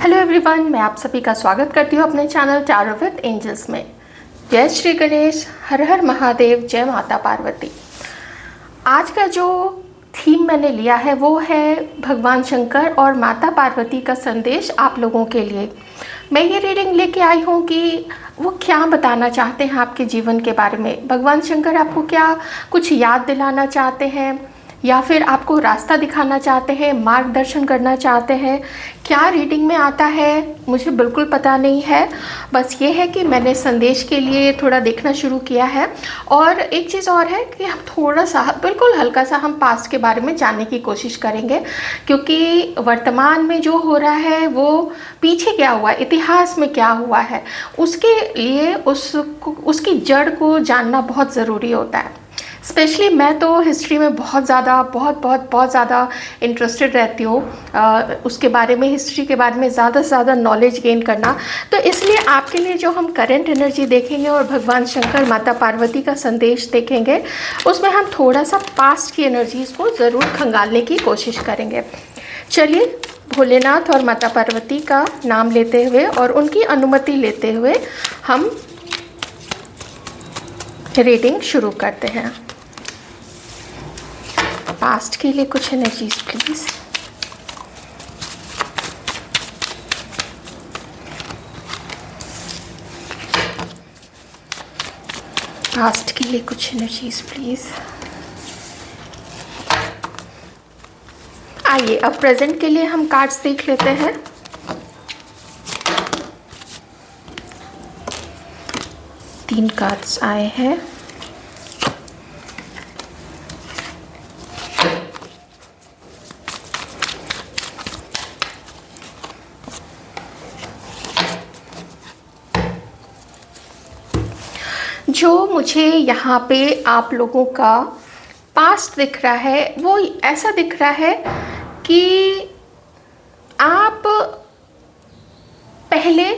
Hello everyone, मैं आप सभी का स्वागत करती हूँ अपने चैनल टैरो विद एंजल्स में। जय श्री गणेश, हर हर महादेव, जय माता पार्वती। आज का जो थीम मैंने लिया है वो है भगवान शंकर और माता पार्वती का संदेश आप लोगों के लिए। मैं ये रीडिंग लेके आई हूँ कि वो क्या बताना चाहते हैं आपके जीवन के बारे में। भगवान शंकर आपको क्या कुछ याद दिलाना चाहते हैं या फिर आपको रास्ता दिखाना चाहते हैं, मार्गदर्शन करना चाहते हैं। क्या रीडिंग में आता है मुझे बिल्कुल पता नहीं है। बस ये है कि मैंने संदेश के लिए थोड़ा देखना शुरू किया है। और एक चीज़ और है कि हम थोड़ा सा बिल्कुल हल्का सा हम पास्ट के बारे में जानने की कोशिश करेंगे, क्योंकि वर्तमान में जो हो रहा है वो पीछे क्या हुआ, इतिहास में क्या हुआ है, उसके लिए उसकी जड़ को जानना बहुत ज़रूरी होता है। स्पेशली मैं तो हिस्ट्री में बहुत ज़्यादा इंटरेस्टेड रहती हूँ, उसके बारे में, हिस्ट्री के बारे में ज़्यादा से ज़्यादा नॉलेज गेन करना। तो इसलिए आपके लिए जो हम करंट एनर्जी देखेंगे और भगवान शंकर माता पार्वती का संदेश देखेंगे, उसमें हम थोड़ा सा पास्ट की एनर्जीज़ को ज़रूर खंगालने की कोशिश करेंगे। चलिए, भोलेनाथ और माता पार्वती का नाम लेते हुए और उनकी अनुमति लेते हुए हम रीडिंग शुरू करते हैं। पास्ट के लिए कुछ एनर्जीज प्लीज। पास्ट के लिए कुछ एनर्जीज प्लीज। आइए अब प्रेजेंट के लिए हम कार्ड्स देख लेते हैं। तीन कार्ड्स आए हैं। जो मुझे यहाँ पे आप लोगों का पास्ट दिख रहा है वो ऐसा दिख रहा है कि आप पहले,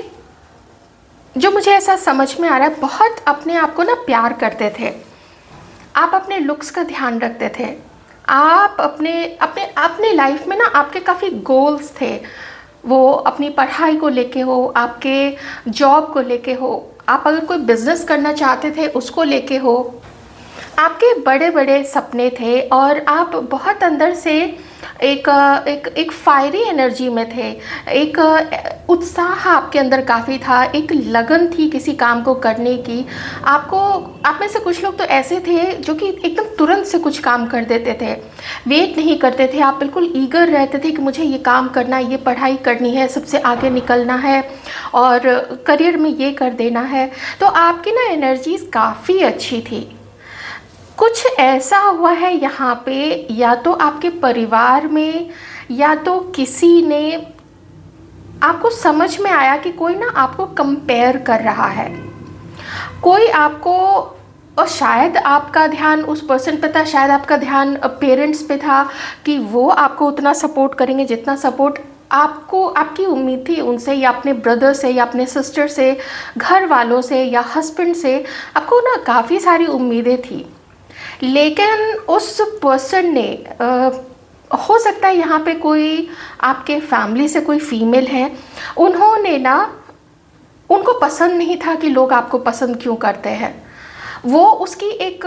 जो मुझे ऐसा समझ में आ रहा है, बहुत अपने आप को ना प्यार करते थे। आप अपने लुक्स का ध्यान रखते थे। आप अपने लाइफ में ना आपके काफ़ी गोल्स थे। वो अपनी पढ़ाई को लेके हो, आपके जॉब को लेके हो, आप अगर कोई बिजनेस करना चाहते थे उसको लेके हो। आपके बड़े बड़े सपने थे और आप बहुत अंदर से एक फायरी एनर्जी में थे। एक उत्साह आपके अंदर काफ़ी था, एक लगन थी किसी काम को करने की। आप में से कुछ लोग तो ऐसे थे जो कि एकदम तुरंत से कुछ काम कर देते थे, वेट नहीं करते थे। आप बिल्कुल ईगर रहते थे कि मुझे ये काम करना है, ये पढ़ाई करनी है, सबसे आगे निकलना है और करियर में ये कर देना है। तो आपकी ना एनर्जीज़ काफ़ी अच्छी थी। कुछ ऐसा हुआ है यहाँ पे, या तो आपके परिवार में या तो किसी ने आपको समझ में आया कि कोई ना आपको कंपेयर कर रहा है, कोई आपको, और शायद आपका ध्यान उस पर्सन पे था, शायद आपका ध्यान पेरेंट्स पे था कि वो आपको उतना सपोर्ट करेंगे जितना सपोर्ट आपको, आपकी उम्मीद थी उनसे, या अपने ब्रदर से, या अपने सिस्टर से, घर वालों से, या हस्बैंड से। आपको ना काफ़ी सारी उम्मीदें थी, लेकिन उस पर्सन ने हो सकता है यहाँ पे कोई आपके फैमिली से कोई फीमेल है, उन्होंने ना, उनको पसंद नहीं था कि लोग आपको पसंद क्यों करते हैं। वो उसकी एक,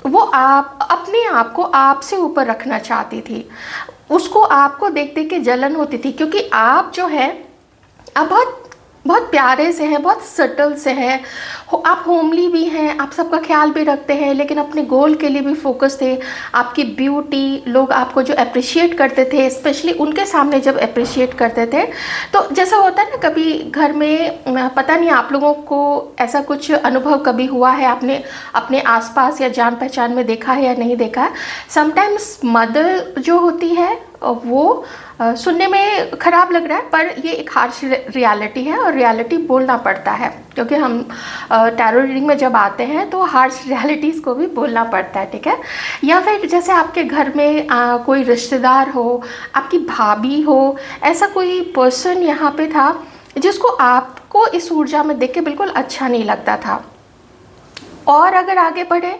वो आप अपने आप को आपसे ऊपर रखना चाहती थी। उसको आपको देख देख के जलन होती थी, क्योंकि आप जो है आप बहुत बहुत प्यारे से हैं, बहुत सटल से हैं, आप होमली भी हैं, आप सबका ख्याल भी रखते हैं, लेकिन अपने गोल के लिए भी फोकस थे। आपकी ब्यूटी, लोग आपको जो अप्रिशिएट करते थे, स्पेशली उनके सामने जब अप्रिशिएट करते थे, तो जैसा होता है ना, कभी घर में, पता नहीं आप लोगों को ऐसा कुछ अनुभव कभी हुआ है, आपने अपने आसपास या जान पहचान में देखा है या नहीं देखा है। समटाइम्स मदर जो होती है वो सुनने में ख़राब लग रहा है, पर ये एक हार्श रियलिटी है और रियलिटी बोलना पड़ता है, क्योंकि हम टैरो रीडिंग में जब आते हैं तो हार्श रियलिटीज़ को भी बोलना पड़ता है, ठीक है। या फिर जैसे आपके घर में कोई रिश्तेदार हो, आपकी भाभी हो, ऐसा कोई पर्सन यहाँ पे था जिसको आपको इस ऊर्जा में देख के बिल्कुल अच्छा नहीं लगता था। और अगर आगे बढ़े,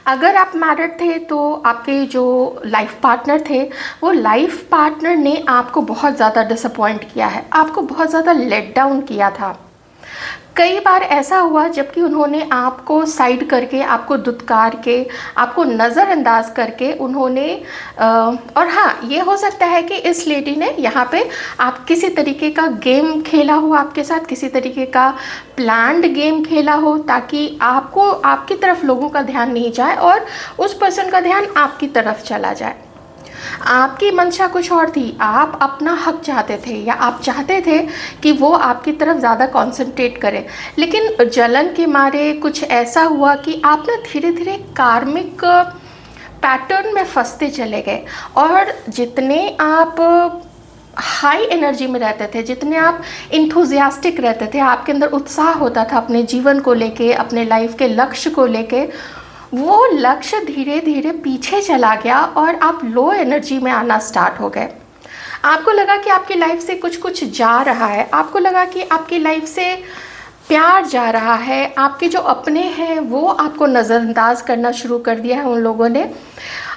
अगर आप मैरिड थे तो आपके जो लाइफ पार्टनर थे, वो लाइफ पार्टनर ने आपको बहुत ज़्यादा डिसअपॉइंट किया है, आपको बहुत ज़्यादा लेट डाउन किया था। कई बार ऐसा हुआ जबकि उन्होंने आपको साइड करके, आपको दुत्कार के, आपको नज़रअंदाज करके उन्होंने और हाँ, ये हो सकता है कि इस लेडी ने यहाँ पे आप किसी तरीके का गेम खेला हो, आपके साथ किसी तरीके का प्लान्ड गेम खेला हो, ताकि आपको, आपकी तरफ लोगों का ध्यान नहीं जाए और उस पर्सन का ध्यान आपकी तरफ चला जाए। आपकी मंशा कुछ और थी, आप अपना हक चाहते थे या आप चाहते थे कि वो आपकी तरफ ज़्यादा कंसंट्रेट करे, लेकिन जलन के मारे कुछ ऐसा हुआ कि आप ना धीरे धीरे कार्मिक पैटर्न में फंसते चले गए। और जितने आप हाई एनर्जी में रहते थे, जितने आप इंथुजियास्टिक रहते थे, आपके अंदर उत्साह होता था अपने जीवन को लेके, अपने लाइफ के लक्ष्य को लेके, वो लक्ष्य धीरे धीरे पीछे चला गया और आप लो एनर्जी में आना स्टार्ट हो गए। आपको लगा कि आपकी लाइफ से कुछ कुछ जा रहा है, आपको लगा कि आपकी लाइफ से प्यार जा रहा है, आपके जो अपने हैं वो आपको नज़रअंदाज करना शुरू कर दिया है उन लोगों ने।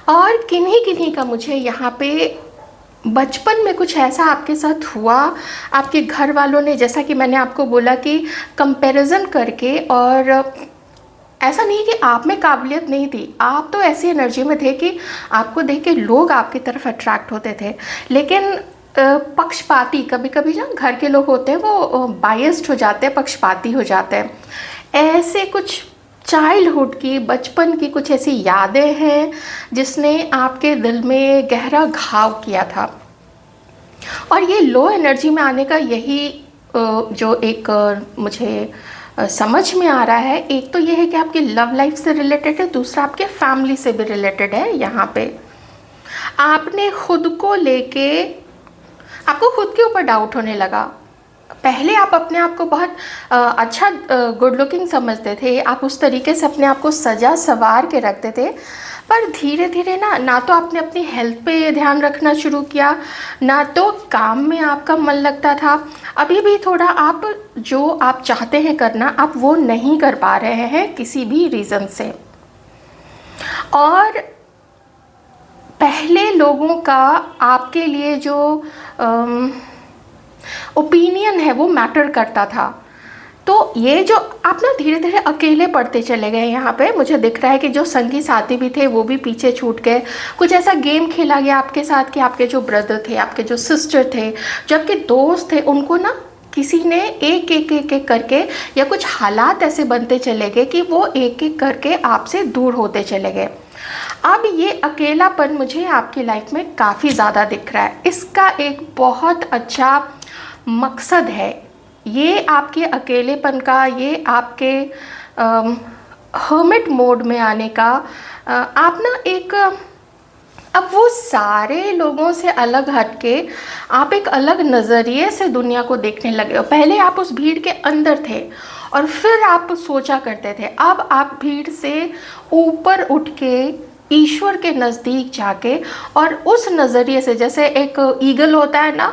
और किन्हीं किन्हीं का मुझे यहाँ पे बचपन में कुछ ऐसा आपके साथ हुआ, आपके घर वालों ने, जैसा कि मैंने आपको बोला कि कंपैरिजन करके, और ऐसा नहीं कि आप में काबिलियत नहीं थी, आप तो ऐसी एनर्जी में थे कि आपको देख के लोग आपकी तरफ अट्रैक्ट होते थे, लेकिन पक्षपाती, कभी कभी जो घर के लोग होते हैं वो बायस्ड हो जाते हैं, पक्षपाती हो जाते हैं। ऐसे कुछ चाइल्डहुड की, बचपन की कुछ ऐसी यादें हैं जिसने आपके दिल में गहरा घाव किया था। और ये लो एनर्जी में आने का यही जो एक मुझे समझ में आ रहा है, एक तो ये है कि आपकी लव लाइफ से रिलेटेड है, दूसरा आपके फैमिली से भी रिलेटेड है। यहाँ पे आपने खुद को लेके, आपको खुद के ऊपर डाउट होने लगा। पहले आप अपने आप को बहुत अच्छा गुड लुकिंग समझते थे, आप उस तरीके से अपने आप को सजा सवार के रखते थे, पर धीरे धीरे ना तो आपने अपनी हेल्थ पे ध्यान रखना शुरू किया, ना तो काम में आपका मन लगता था। अभी भी थोड़ा आप जो आप चाहते हैं करना, आप वो नहीं कर पा रहे हैं किसी भी रीज़न से। और पहले लोगों का आपके लिए जो ओपिनियन है वो मैटर करता था। तो ये जो आप ना धीरे धीरे अकेले पड़ते चले गए, यहाँ पे मुझे दिख रहा है कि जो संगी साथी भी थे वो भी पीछे छूट गए। कुछ ऐसा गेम खेला गया आपके साथ कि आपके जो ब्रदर थे, आपके जो सिस्टर थे, जो आपके दोस्त थे, उनको ना किसी ने एक एक एक एक करके, या कुछ हालात ऐसे बनते चले गए कि वो एक एक करके आपसे दूर होते चले गए। अब ये अकेलापन मुझे आपकी लाइफ में काफ़ी ज़्यादा दिख रहा है। इसका एक बहुत अच्छा मकसद है, ये आपके अकेलेपन का, ये आपके हर्मिट मोड में आने का। आप ना एक, अब वो सारे लोगों से अलग हटके आप एक अलग नज़रिए से दुनिया को देखने लगे हो। पहले आप उस भीड़ के अंदर थे और फिर आप सोचा करते थे, अब आप भीड़ से ऊपर उठ के ईश्वर के नज़दीक जाके, और उस नज़रिए से, जैसे एक ईगल होता है ना,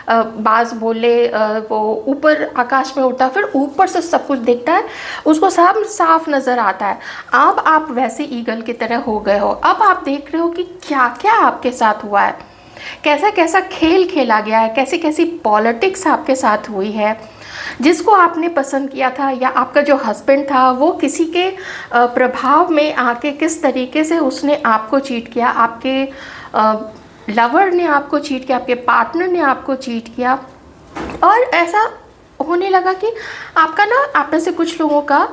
बाज बोले, वो ऊपर आकाश में उड़ता है, फिर ऊपर से सब कुछ दिखता है, उसको सब साफ नज़र आता है। अब आप वैसे ईगल की तरह हो गए हो। अब आप देख रहे हो कि क्या क्या आपके साथ हुआ है, कैसा कैसा खेल खेला गया है, कैसी कैसी पॉलिटिक्स आपके साथ हुई है। जिसको आपने पसंद किया था, या आपका जो हस्बैंड था, वो किसी के प्रभाव में आके किस तरीके से उसने आपको चीट किया, आपके लवर ने आपको चीट किया, आपके पार्टनर ने आपको चीट किया। और ऐसा होने लगा कि आपका ना, आप में से कुछ लोगों का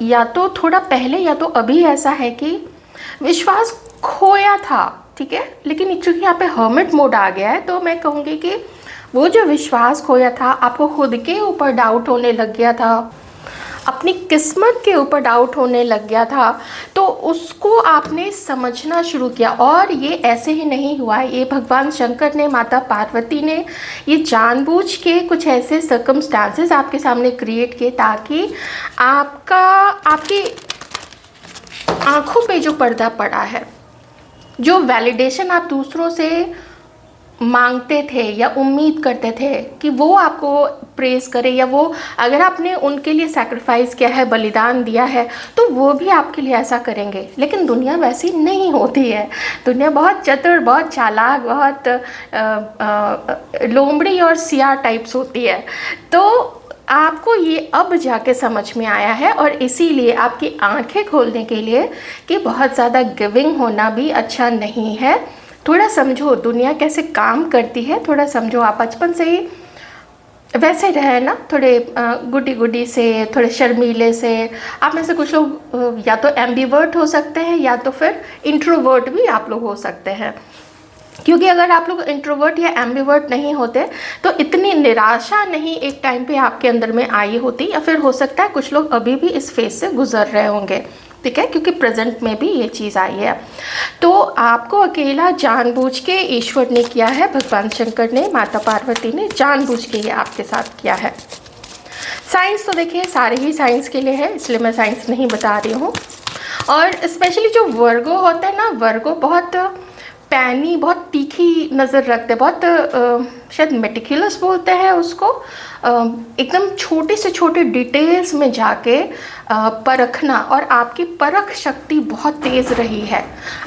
या तो थोड़ा पहले या तो अभी ऐसा है कि विश्वास खोया था, ठीक है, लेकिन चूँकि यहाँ पे हर्मिट मोड आ गया है, तो मैं कहूँगी कि वो जो विश्वास खोया था, आपको खुद के ऊपर डाउट होने लग गया था, अपनी किस्मत के ऊपर डाउट होने लग गया था, तो उसको आपने समझना शुरू किया। और ये ऐसे ही नहीं हुआ, ये भगवान शंकर ने, माता पार्वती ने ये जानबूझ के कुछ ऐसे सर्कमस्टांसेस आपके सामने क्रिएट किए ताकि आपकी आँखों पे जो पर्दा पड़ा है, जो वैलिडेशन आप दूसरों से मांगते थे या उम्मीद करते थे कि वो आपको प्रेज़ करें, या वो अगर आपने उनके लिए सैक्रिफाइस किया है, बलिदान दिया है, तो वो भी आपके लिए ऐसा करेंगे। लेकिन दुनिया वैसी नहीं होती है। दुनिया बहुत चतुर, बहुत चालाक, बहुत लोमड़ी और सियार टाइप्स होती है। तो आपको ये अब जाके समझ में आया है, और इसीलिए आपकी आंखें खोलने के लिए कि बहुत ज़्यादा गिविंग होना भी अच्छा नहीं है। थोड़ा समझो दुनिया कैसे काम करती है, थोड़ा समझो। आप बचपन से ही वैसे रहे ना, थोड़े गुडी गुडी से, थोड़े शर्मीले से। आप में से कुछ लोग या तो एम्बीवर्ट हो सकते हैं, या तो फिर इंट्रोवर्ट भी आप लोग हो सकते हैं। क्योंकि अगर आप लोग इंट्रोवर्ट या एम्बीवर्ट नहीं होते तो इतनी निराशा नहीं एक टाइम पे आपके अंदर में आई होती, या फिर हो सकता है कुछ लोग अभी भी इस फेज से गुजर रहे होंगे, ठीक है, क्योंकि प्रेजेंट में भी ये चीज़ आई है। तो आपको अकेला जानबूझ के ईश्वर ने किया है, भगवान शंकर ने, माता पार्वती ने जानबूझ के ये आपके साथ किया है। साइंस तो देखिए सारे ही साइंस के लिए है, इसलिए मैं साइंस नहीं बता रही हूँ। और स्पेशली जो वर्गो होते हैं ना, वर्गो बहुत पैनी, बहुत तीखी नज़र रखते हैं, बहुत शायद मेटिकुलस बोलते हैं उसको, एकदम छोटे से छोटे डिटेल्स में जाके परखना। और आपकी परख शक्ति बहुत तेज़ रही है।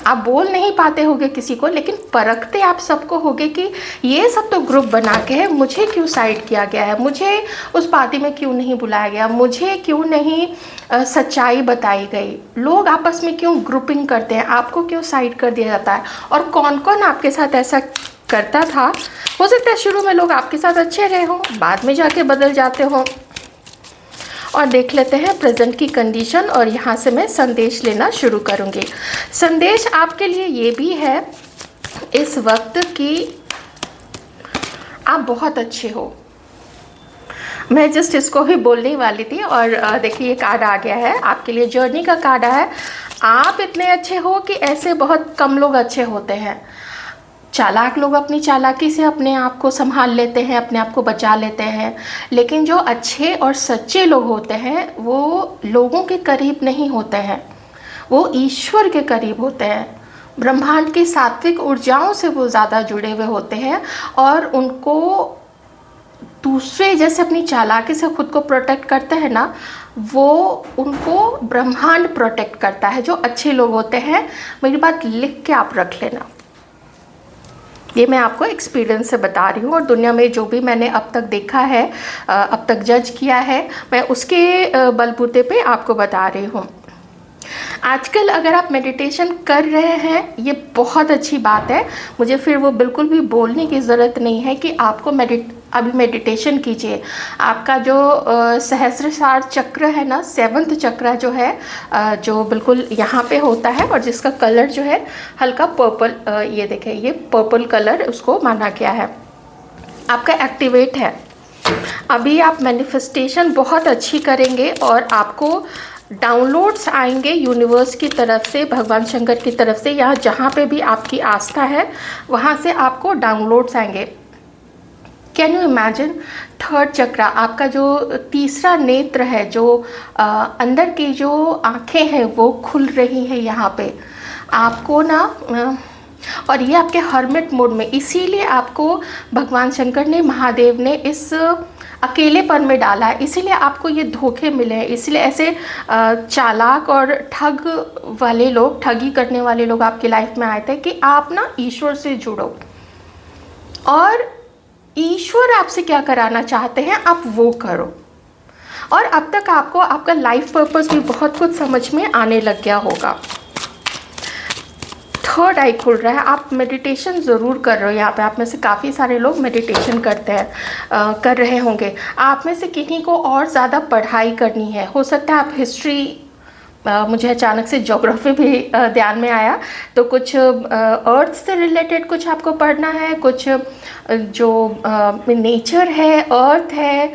आप बोल नहीं पाते होगे किसी को, लेकिन परखते आप सबको होगे कि ये सब तो ग्रुप बना के है, मुझे क्यों साइड किया गया है, मुझे उस पार्टी में क्यों नहीं बुलाया गया, मुझे क्यों नहीं सच्चाई बताई गई, लोग आपस में क्यों ग्रुपिंग करते हैं, आपको क्यों साइड कर दिया जाता है, और कौन कौन आपके साथ ऐसा करता था। हो सकता है शुरू में लोग आपके साथ अच्छे रहे हों, बाद में जाके बदल जाते हों। और देख लेते हैं प्रेजेंट की कंडीशन, और यहाँ से मैं संदेश लेना शुरू करूँगी। संदेश आपके लिए ये भी है इस वक्त कि आप बहुत अच्छे हो। मैं जस्ट इसको ही बोलने वाली थी, और देखिए ये कार्ड आ गया है आपके लिए, जर्नी का कार्ड है। आप इतने अच्छे हो कि ऐसे बहुत कम लोग अच्छे होते हैं। चालाक लोग अपनी चालाकी से अपने आप को संभाल लेते हैं, अपने आप को बचा लेते हैं, लेकिन जो अच्छे और सच्चे लोग होते हैं वो लोगों के करीब नहीं होते हैं, वो ईश्वर के करीब होते हैं। ब्रह्मांड की सात्विक ऊर्जाओं से वो ज़्यादा जुड़े हुए होते हैं, और उनको दूसरे जैसे अपनी चालाकी से खुद को प्रोटेक्ट करते हैं ना, वो उनको ब्रह्मांड प्रोटेक्ट करता है। जो अच्छे लोग होते हैं, मेरी बात लिख के आप रख लेना, ये मैं आपको एक्सपीरियंस से बता रही हूँ, और दुनिया में जो भी मैंने अब तक देखा है, अब तक जज किया है, मैं उसके बलबूते पे आपको बता रही हूँ। आजकल अगर आप मेडिटेशन कर रहे हैं, ये बहुत अच्छी बात है। मुझे फिर वो बिल्कुल भी बोलने की ज़रूरत नहीं है कि आपको अभी मेडिटेशन कीजिए। आपका जो सहस्त्रसार चक्र है ना, 7th चक्र जो है, जो बिल्कुल यहाँ पे होता है, और जिसका कलर जो है हल्का पर्पल, ये देखें ये पर्पल कलर उसको माना गया है, आपका एक्टिवेट है। अभी आप मैनिफेस्टेशन बहुत अच्छी करेंगे, और आपको डाउनलोड्स आएंगे यूनिवर्स की तरफ से, भगवान शंकर की तरफ से, या जहाँ पे भी आपकी आस्था है वहाँ से आपको डाउनलोड्स आएंगे। कैन यू इमेजिन, 3rd चक्र, आपका जो तीसरा नेत्र है, जो अंदर की जो आँखें हैं वो खुल रही हैं यहाँ पे आपको ना, और ये आपके हर्मिट मोड में, इसीलिए आपको भगवान शंकर ने, महादेव ने इस अकेलेपन में डाला है, इसीलिए आपको ये धोखे मिले हैं, इसलिए ऐसे चालाक और ठग वाले लोग, ठगी करने वाले लोग आपकी लाइफ में आए थे कि आप ना ईश्वर से जुड़ो, और ईश्वर आपसे क्या कराना चाहते हैं आप वो करो। और अब तक आपको आपका लाइफ पर्पस भी बहुत कुछ समझ में आने लग गया होगा। 3rd आई खुल रहा है, आप मेडिटेशन ज़रूर कर रहे हो। यहाँ पे आप में से काफ़ी सारे लोग मेडिटेशन करते हैं, कर रहे होंगे। आप में से किन्हीं को और ज़्यादा पढ़ाई करनी है, हो सकता है आप हिस्ट्री, मुझे अचानक से ज्योग्राफी भी ध्यान में आया, तो कुछ अर्थ से रिलेटेड कुछ आपको पढ़ना है, कुछ जो नेचर है, अर्थ है,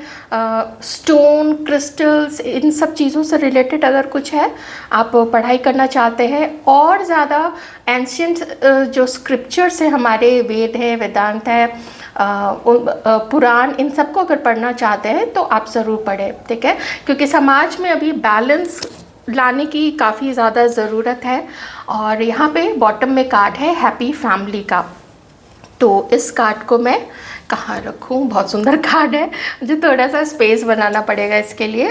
स्टोन, क्रिस्टल्स, इन सब चीज़ों से रिलेटेड अगर कुछ है, आप पढ़ाई करना चाहते हैं, और ज़्यादा एंशियंट जो स्क्रिप्चर्स हैं हमारे, वेद है, वेदांत है, पुराण, इन सबको अगर पढ़ना चाहते हैं तो आप ज़रूर पढ़ें, ठीक है, क्योंकि समाज में अभी बैलेंस लाने की काफ़ी ज़्यादा ज़रूरत है। और यहाँ पे बॉटम में कार्ड है हैप्पी फैमिली का, तो इस कार्ड को मैं कहाँ रखूँ, बहुत सुंदर कार्ड है, मुझे थोड़ा सा स्पेस बनाना पड़ेगा इसके लिए।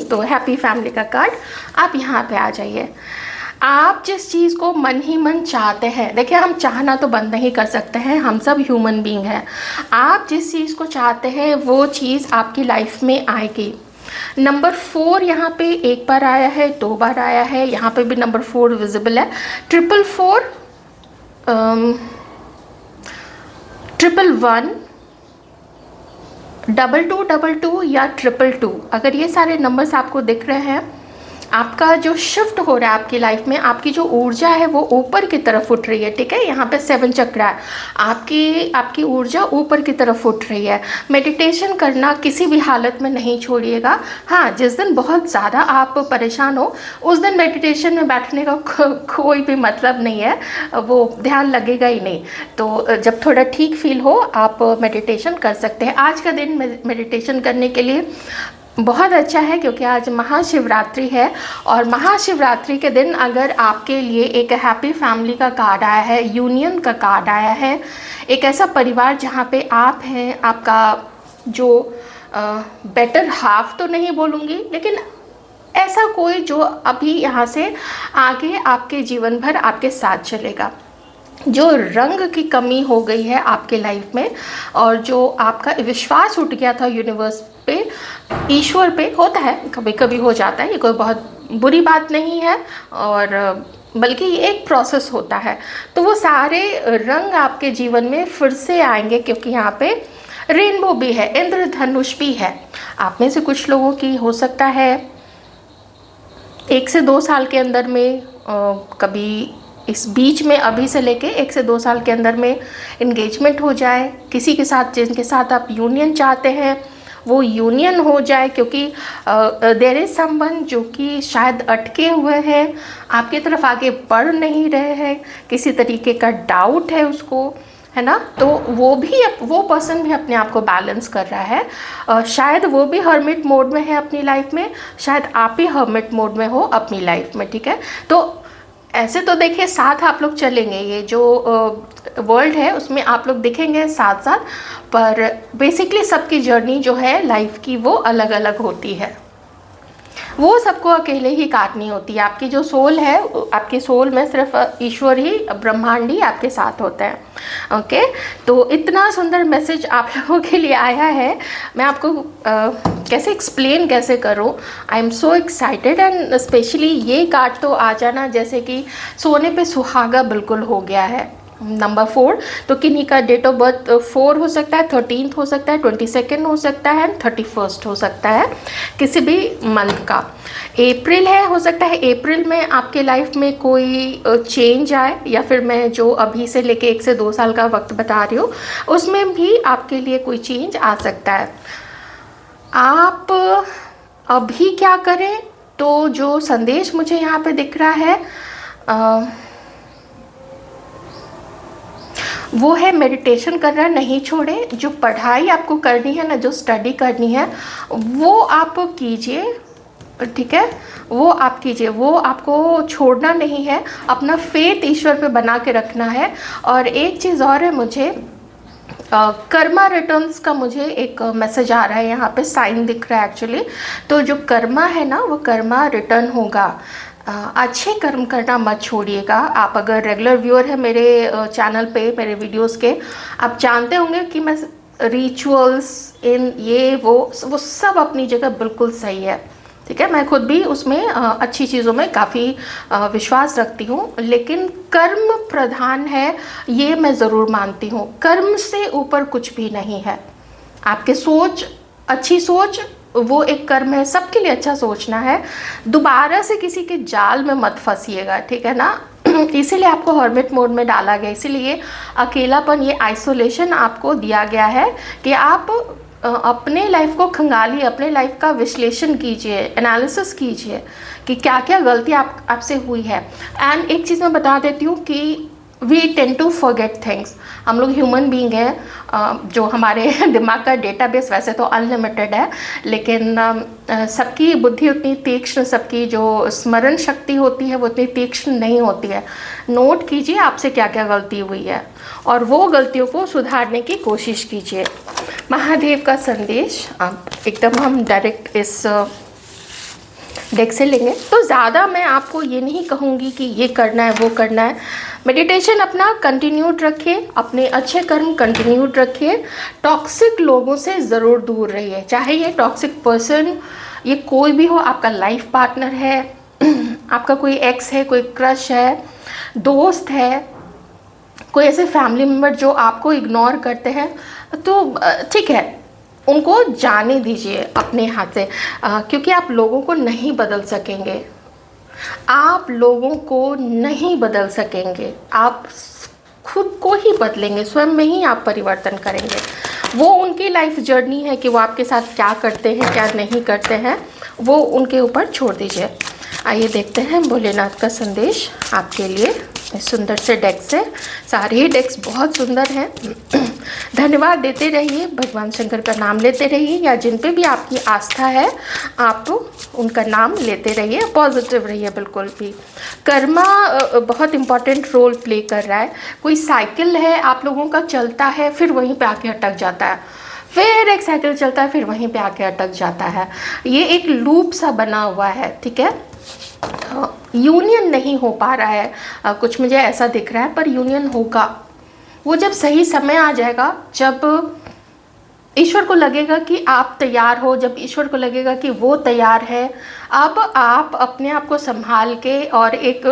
तो हैप्पी फैमिली का कार्ड, आप यहाँ पे आ जाइए। आप जिस चीज़ को मन ही मन चाहते हैं, देखिए हम चाहना तो बंद नहीं कर सकते हैं, हम सब ह्यूमन बीइंग हैं। आप जिस चीज़ को चाहते हैं वो चीज़ आपकी लाइफ में आएगी। नंबर 4 यहाँ पे एक बार आया है, 2 बार आया है, यहाँ पे भी नंबर 4 विजिबल है। 444, 111, 2222 या 222, अगर ये सारे नंबर्स आपको दिख रहे हैं, आपका जो शिफ्ट हो रहा है आपकी लाइफ में, आपकी जो ऊर्जा है वो ऊपर की तरफ उठ रही है, ठीक है। यहाँ पे 7 चक्र है, आपकी ऊर्जा ऊपर की तरफ उठ रही है। मेडिटेशन करना किसी भी हालत में नहीं छोड़िएगा। हाँ, जिस दिन बहुत ज़्यादा आप परेशान हो उस दिन मेडिटेशन में बैठने का कोई भी मतलब नहीं है, वो ध्यान लगेगा ही नहीं। तो जब थोड़ा ठीक फील हो आप मेडिटेशन कर सकते हैं। आज का दिन मेडिटेशन करने के लिए बहुत अच्छा है, क्योंकि आज महाशिवरात्रि है, और महाशिवरात्रि के दिन अगर आपके लिए एक हैप्पी फैमिली का कार्ड आया है, यूनियन का कार्ड आया है, एक ऐसा परिवार जहाँ पे आप हैं, आपका जो बेटर हाफ तो नहीं बोलूँगी, लेकिन ऐसा कोई जो अभी यहाँ से आगे आपके जीवन भर आपके साथ चलेगा। जो रंग की कमी हो गई है आपके लाइफ में, और जो आपका विश्वास उठ गया था यूनिवर्स पे, ईश्वर पे, होता है कभी कभी हो जाता है, ये कोई बहुत बुरी बात नहीं है, और बल्कि ये एक प्रोसेस होता है। तो वो सारे रंग आपके जीवन में फिर से आएंगे, क्योंकि यहाँ पे रेनबो भी है, इंद्रधनुष भी है। आप में से कुछ लोगों की हो सकता है 1 से 2 साल के अंदर में कभी इस बीच में, अभी से लेके 1 से 2 साल के अंदर में एंगेजमेंट हो जाए, किसी के साथ जिनके साथ आप यूनियन चाहते हैं वो यूनियन हो जाए, क्योंकि देयर इज समवन जो कि शायद अटके हुए हैं, आपकी तरफ आगे बढ़ नहीं रहे हैं, किसी तरीके का डाउट है उसको, है ना। तो वो पर्सन भी अपने आप को बैलेंस कर रहा है। शायद वो भी हर्मिट मोड में है अपनी लाइफ में, शायद आप ही हर्मिट मोड में हो अपनी लाइफ में, ठीक है। तो ऐसे तो देखिए साथ आप लोग चलेंगे, ये जो वर्ल्ड है उसमें आप लोग दिखेंगे साथ साथ, पर बेसिकली सबकी जर्नी जो है लाइफ की वो अलग अलग होती है, वो सबको अकेले ही काटनी होती है। आपकी जो सोल है, आपकी सोल में सिर्फ ईश्वर ही, ब्रह्मांड ही आपके साथ होता है। ओके, तो इतना सुंदर मैसेज आप लोगों के लिए आया है, मैं आपको कैसे एक्सप्लेन कैसे करूं। I am so excited, and specially ये कार्ड तो आ जाना जैसे कि सोने पे सुहागा बिल्कुल हो गया है। नंबर 4, तो किन्हीं का डेट ऑफ बर्थ 4 हो सकता है, 13 हो सकता है, 22 हो सकता है, 31 हो सकता है, किसी भी मंथ का। अप्रैल है, हो सकता है अप्रैल में आपके लाइफ में कोई चेंज आए, या फिर मैं जो अभी से लेके 1 से 2 साल का वक्त बता रही हूँ उसमें भी आपके लिए कोई चेंज आ सकता है। आप अभी क्या करें, तो जो संदेश मुझे यहाँ पे दिख रहा है वो है मेडिटेशन करना नहीं छोड़े। जो पढ़ाई आपको करनी है ना, जो स्टडी करनी है वो आप कीजिए, ठीक है, वो आप कीजिए, वो आपको छोड़ना नहीं है, अपना फेथ ईश्वर पे बना के रखना है। और एक चीज़ और है, मुझे कर्मा रिटर्न्स का मुझे एक मैसेज आ रहा है, यहाँ पे साइन दिख रहा है एक्चुअली। तो जो कर्मा है ना, वो कर्मा रिटर्न होगा। अच्छे कर्म करना मत छोड़िएगा। आप अगर रेगुलर व्यूअर है मेरे चैनल पे, मेरे वीडियोस के, आप जानते होंगे कि मैं रिचुअल्स इन ये वो सब अपनी जगह बिल्कुल सही है, ठीक है। मैं खुद भी उसमें अच्छी चीज़ों में काफ़ी विश्वास रखती हूँ, लेकिन कर्म प्रधान है ये मैं ज़रूर मानती हूँ। कर्म से ऊपर कुछ भी नहीं है। आपके सोच, अच्छी सोच वो एक कर्म है, सबके लिए अच्छा सोचना है। दोबारा से किसी के जाल में मत फंसिएगा, ठीक है ना। इसीलिए आपको हर्मिट मोड में डाला गया, इसीलिए अकेलापन, ये आइसोलेशन आपको दिया गया है कि आप अपने लाइफ को खंगालिए, अपने लाइफ का विश्लेषण कीजिए, एनालिसिस कीजिए कि क्या क्या गलती आपसे हुई है। एंड एक चीज़ मैं बता देती हूँ कि we tend to forget things. हम लोग ह्यूमन बीइंग हैं, जो हमारे दिमाग का डेटाबेस वैसे तो अनलिमिटेड है, लेकिन सबकी बुद्धि उतनी तीक्ष्ण, सबकी जो स्मरण शक्ति होती है वो उतनी तीक्ष्ण नहीं होती है। नोट कीजिए आपसे क्या क्या गलती हुई है और वो गलतियों को सुधारने की कोशिश कीजिए। महादेव का संदेश एकदम हम डायरेक्ट इस डेक से लेंगे। तो ज़्यादा मैं आपको ये नहीं कहूँगी कि ये करना है वो करना है। मेडिटेशन अपना कंटिन्यूड रखिए, अपने अच्छे कर्म कंटिन्यूड रखिए, टॉक्सिक लोगों से ज़रूर दूर रहिए, चाहे ये टॉक्सिक पर्सन ये कोई भी हो, आपका लाइफ पार्टनर है, आपका कोई एक्स है, कोई क्रश है, दोस्त है, कोई ऐसे फैमिली मेम्बर जो आपको इग्नोर करते हैं, तो ठीक है, उनको जाने दीजिए अपने हाथ से, क्योंकि आप लोगों को नहीं बदल सकेंगे। आप लोगों को नहीं बदल सकेंगे, आप खुद को ही बदलेंगे, स्वयं में ही आप परिवर्तन करेंगे। वो उनकी लाइफ जर्नी है कि वो आपके साथ क्या करते हैं क्या नहीं करते हैं, वो उनके ऊपर छोड़ दीजिए। आइए देखते हैं भोलेनाथ का संदेश आपके लिए इस सुंदर से डेक से। सारे ही डेक्स बहुत सुंदर हैं। धन्यवाद देते रहिए, भगवान शंकर का नाम लेते रहिए, या जिन पे भी आपकी आस्था है आप उनका नाम लेते रहिए, पॉजिटिव रहिए बिल्कुल भी। कर्मा बहुत इम्पॉर्टेंट रोल प्ले कर रहा है। कोई साइकिल है आप लोगों का चलता है, फिर वहीं पे आके अटक जाता है, फिर एक साइकिल चलता है, फिर वहीं पे आके अटक जाता है। ये एक लूप सा बना हुआ है, ठीक है। यूनियन नहीं हो पा रहा है, कुछ मुझे ऐसा दिख रहा है, पर यूनियन होगा। वो जब सही समय आ जाएगा, जब ईश्वर को लगेगा कि आप तैयार हो, जब ईश्वर को लगेगा कि वो तैयार है, अब आप अपने आप को संभाल के और एक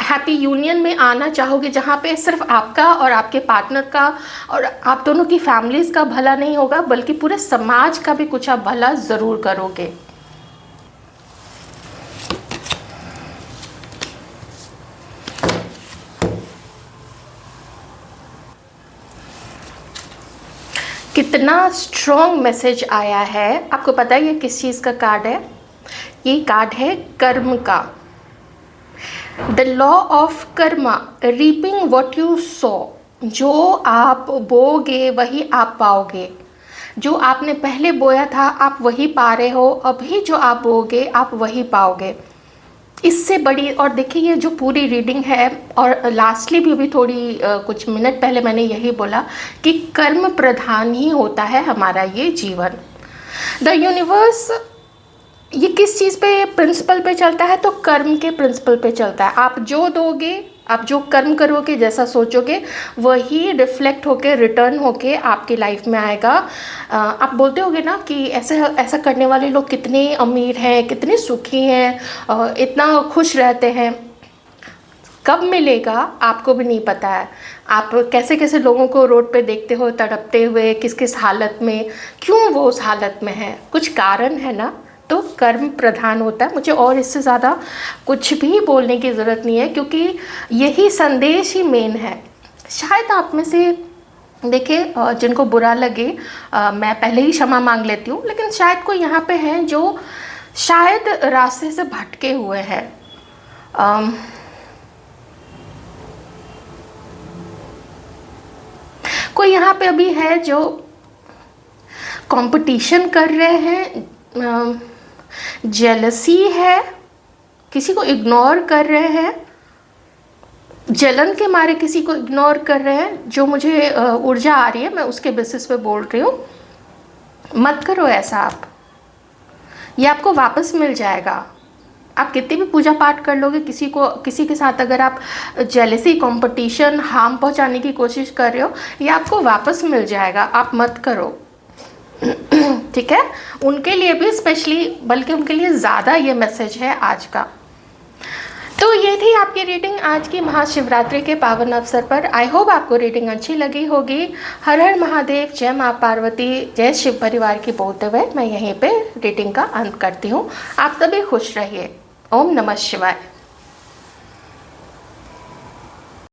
हैप्पी यूनियन में आना चाहोगे, जहाँ पे सिर्फ आपका और आपके पार्टनर का और आप दोनों की फैमिलीज़ का भला नहीं होगा, बल्कि पूरे समाज का भी कुछ आप भला ज़रूर करोगे। कितना स्ट्रॉन्ग मैसेज आया है। आपको पता है ये किस चीज़ का कार्ड है? ये कार्ड है कर्म का। The law of Karma, reaping what you so. जो आप बोगे वही आप पाओगे। जो आपने पहले बोया था आप वही पा रहे हो, अभी जो आप बोगे आप वही पाओगे। इससे बड़ी, और देखिए ये जो पूरी रीडिंग है, और लास्टली भी अभी थोड़ी कुछ मिनट पहले मैंने यही बोला कि कर्म प्रधान ही होता है हमारा ये जीवन। द यूनिवर्स ये किस चीज़ पे, प्रिंसिपल पे चलता है? तो कर्म के प्रिंसिपल पे चलता है। आप जो दोगे, आप जो कर्म करोगे, जैसा सोचोगे, वही रिफ्लेक्ट होके, रिटर्न होके आपकी लाइफ में आएगा। आप बोलते होगे ना कि ऐसा ऐसा करने वाले लोग कितने अमीर हैं, कितने सुखी हैं, इतना खुश रहते हैं। कब मिलेगा आपको भी नहीं पता है। आप कैसे कैसे लोगों को रोड पे देखते हो तड़पते हुए, किस किस हालत में, क्यों वो उस हालत में है, कुछ कारण है ना। तो कर्म प्रधान होता है। मुझे और इससे ज़्यादा कुछ भी बोलने की ज़रूरत नहीं है, क्योंकि यही संदेश ही मेन है। शायद आप में से देखिए जिनको बुरा लगे, मैं पहले ही क्षमा मांग लेती हूँ, लेकिन शायद कोई यहाँ पे है जो शायद रास्ते से भटके हुए हैं। कोई यहाँ पे अभी है जो कंपटीशन कर रहे हैं, जेलसी है, किसी को इग्नोर कर रहे हैं, जलन के मारे किसी को इग्नोर कर रहे हैं। जो मुझे ऊर्जा आ रही है मैं उसके बेसिस पे बोल रही हूँ। मत करो ऐसा आप, ये आपको वापस मिल जाएगा। आप कितनी भी पूजा पाठ कर लोगे, किसी के साथ अगर आप जेलसी, कंपटीशन, हार्म पहुंचाने की कोशिश कर रहे हो, ये आपको वापस मिल जाएगा। आप मत करो, ठीक है। उनके लिए भी स्पेशली, बल्कि उनके लिए ज़्यादा ये मैसेज है आज का। तो ये थी आपकी रीडिंग आज की महाशिवरात्रि के पावन अवसर पर। आई होप आपको रीडिंग अच्छी लगी होगी। हर हर महादेव, जय माँ पार्वती, जय शिव परिवार की बोलते हुए मैं यहीं पे रीडिंग का अंत करती हूँ। आप सभी खुश रहिए। ओम नमः शिवाय।